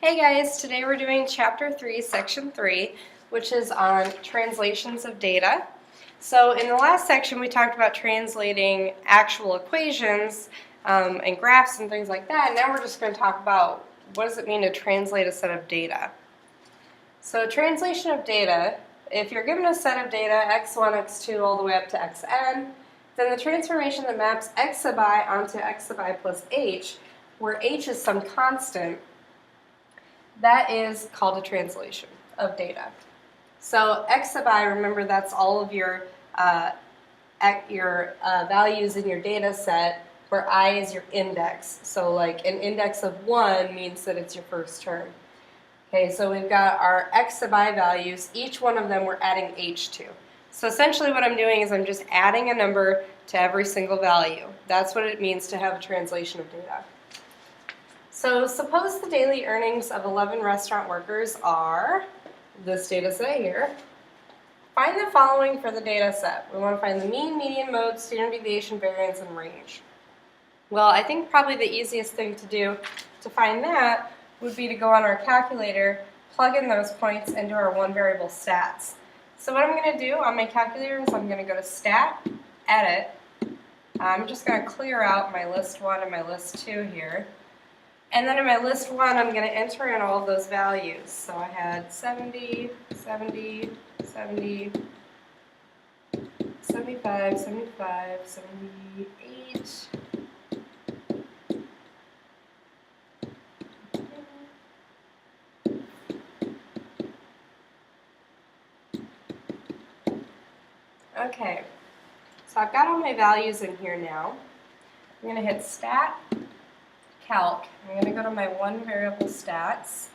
Hey guys, today we're doing Chapter 3, Section 3, which is on translations of data. So in the last section we talked about translating actual equations and graphs and things like that. Now we're just going to talk about what does it mean to translate a set of data. So translation of data, if you're given a set of data, x1, x2, all the way up to xn, then the transformation that maps x sub I onto x sub I plus h, where h is some constant, that is called a translation of data. So x sub I, remember that's all of your values in your data set, where I is your index. So like an index of 1 means that it's your first term. Okay, so we've got our x sub I values. Each one of them we're adding h to. So essentially what I'm doing is I'm just adding a number to every single value. That's what it means to have a translation of data. So suppose the daily earnings of 11 restaurant workers are this data set here. Find the following for the data set. We want to find the mean, median, mode, standard deviation, variance, and range. Well, I think probably the easiest thing to do to find that would be to go on our calculator, plug in those points into our one variable stats. So what I'm going to do on my calculator is I'm going to go to Stat, Edit. I'm just going to clear out my list 1 and my list 2 here. And then in my list 1, I'm going to enter in all of those values. So I had 70, 70, 70, 75, 75, 78. Okay, so I've got all my values in here now. I'm going to hit Stat, Calc. I'm going to go to my one variable stats.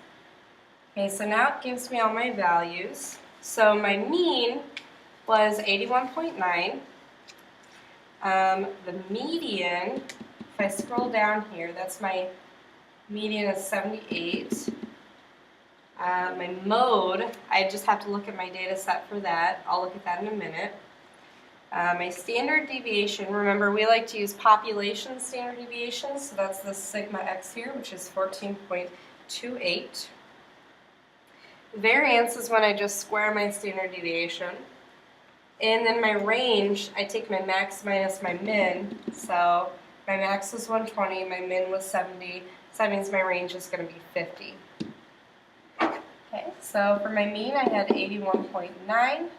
Okay, so now it gives me all my values. So my mean was 81.9. The median, if I scroll down here, that's my median is 78. My mode, I just have to look at my data set for that. I'll look at that in a minute. My standard deviation, remember we like to use population standard deviation, so that's the sigma x here, which is 14.28. Variance is when I just square my standard deviation. And then my range, I take my max minus my min, so my max was 120, my min was 70, so that means my range is going to be 50. Okay, so for my mean I had 81.9, my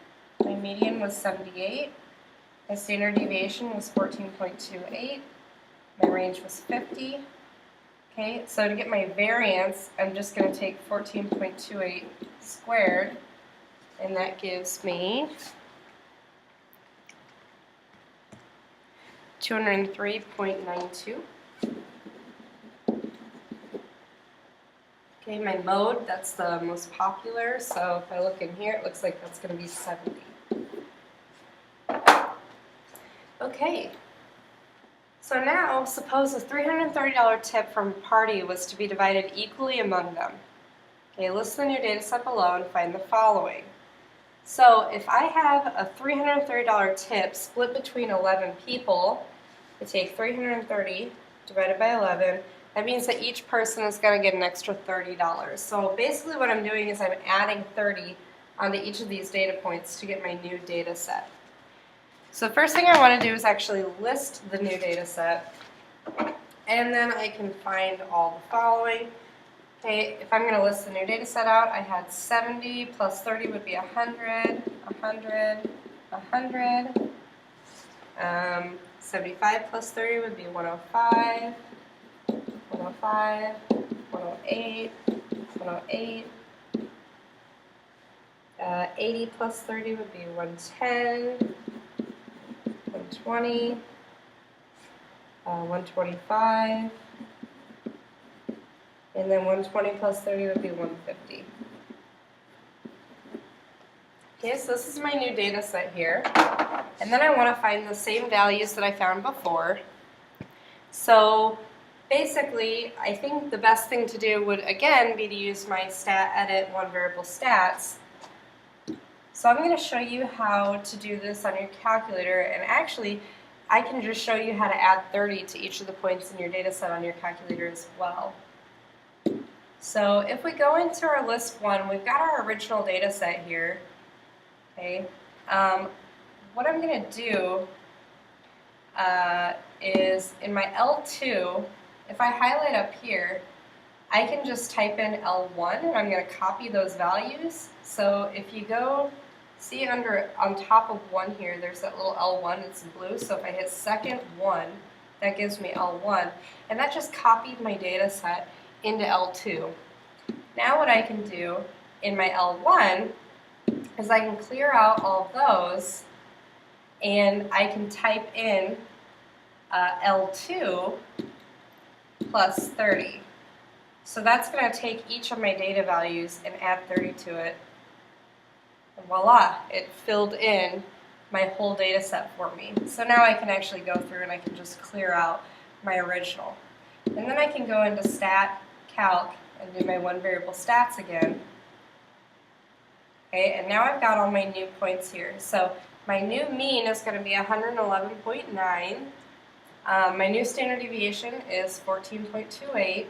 median was 78. My standard deviation was 14.28. My range was 50. Okay, so to get my variance, I'm just going to take 14.28 squared, and that gives me 203.92. Okay, my mode, that's the most popular, so if I look in here, it looks like that's going to be 70. Okay, so now suppose a $330 tip from a party was to be divided equally among them. Okay, list the new data set below and find the following. So if I have a $330 tip split between 11 people, I take 330 divided by 11, that means that each person is going to get an extra $30. So basically what I'm doing is I'm adding 30 onto each of these data points to get my new data set. So the first thing I want to do is actually list the new data set, and then I can find all the following. Okay, if I'm going to list the new data set out, I had 70 plus 30 would be 100, 100, 100. 75 plus 30 would be 105, 105, 108, 108. 80 plus 30 would be 110. 120, 125, and then 120 plus 30 would be 150. Okay, so this is my new data set here, and then I want to find the same values that I found before. So basically, I think the best thing to do would again be to use my stat edit one variable stats. So I'm going to show you how to do this on your calculator, and actually I can just show you how to add 30 to each of the points in your data set on your calculator as well. So if we go into our list 1, we've got our original data set here. Okay. What I'm going to do is in my L2, if I highlight up here, I can just type in L1 and I'm going to copy those values. So if you go, see on top of 1 here, there's that little L1, it's blue. So if I hit second 1, that gives me L1. And that just copied my data set into L2. Now what I can do in my L1 is I can clear out all of those and I can type in L2 plus 30. So that's going to take each of my data values and add 30 to it. And voila, it filled in my whole data set for me. So now I can actually go through and I can just clear out my original. And then I can go into stat, calc, and do my one variable stats again. Okay, and now I've got all my new points here. So my new mean is going to be 111.9. My new standard deviation is 14.28.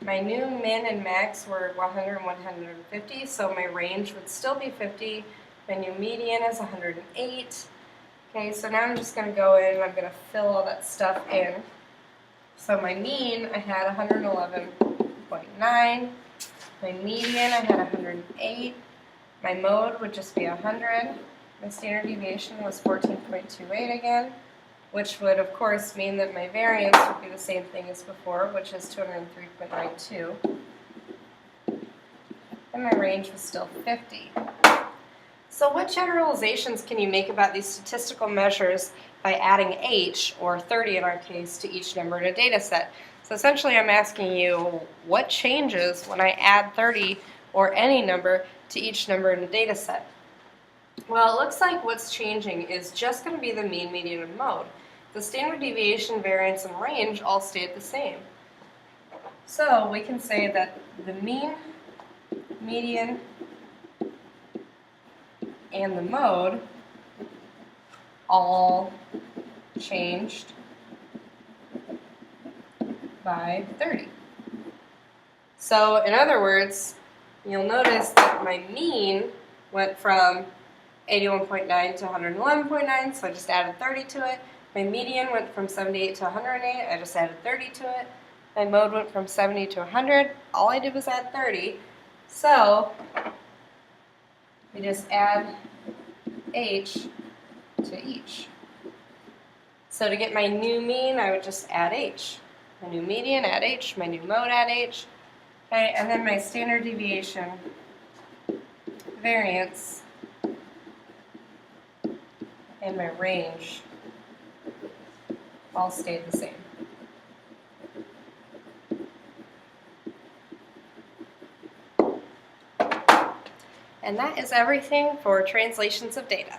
My new min and max were 100 and 150, so my range would still be 50. My new median is 108. Okay, so now I'm just going to go in and I'm going to fill all that stuff in. So my mean, I had 111.9. My median, I had 108. My mode would just be 100. My standard deviation was 14.28 again, which would, of course, mean that my variance would be the same thing as before, which is 203.92. And my range was still 50. So what generalizations can you make about these statistical measures by adding h, or 30 in our case, to each number in a data set? So essentially I'm asking you, what changes when I add 30 or any number to each number in a data set? Well, it looks like what's changing is just going to be the mean, median, and mode. The standard deviation, variance, and range all stayed the same. So we can say that the mean, median, and the mode all changed by 30. So in other words, you'll notice that my mean went from 81.9 to 111.9, so I just added 30 to it. My median went from 78 to 108, I just added 30 to it. My mode went from 70 to 100, all I did was add 30. So we just add h to each. So to get my new mean, I would just add h. My new median, add h. My new mode, add h. Okay, and then my standard deviation, variance, and my range all stayed the same. And that is everything for translations of data.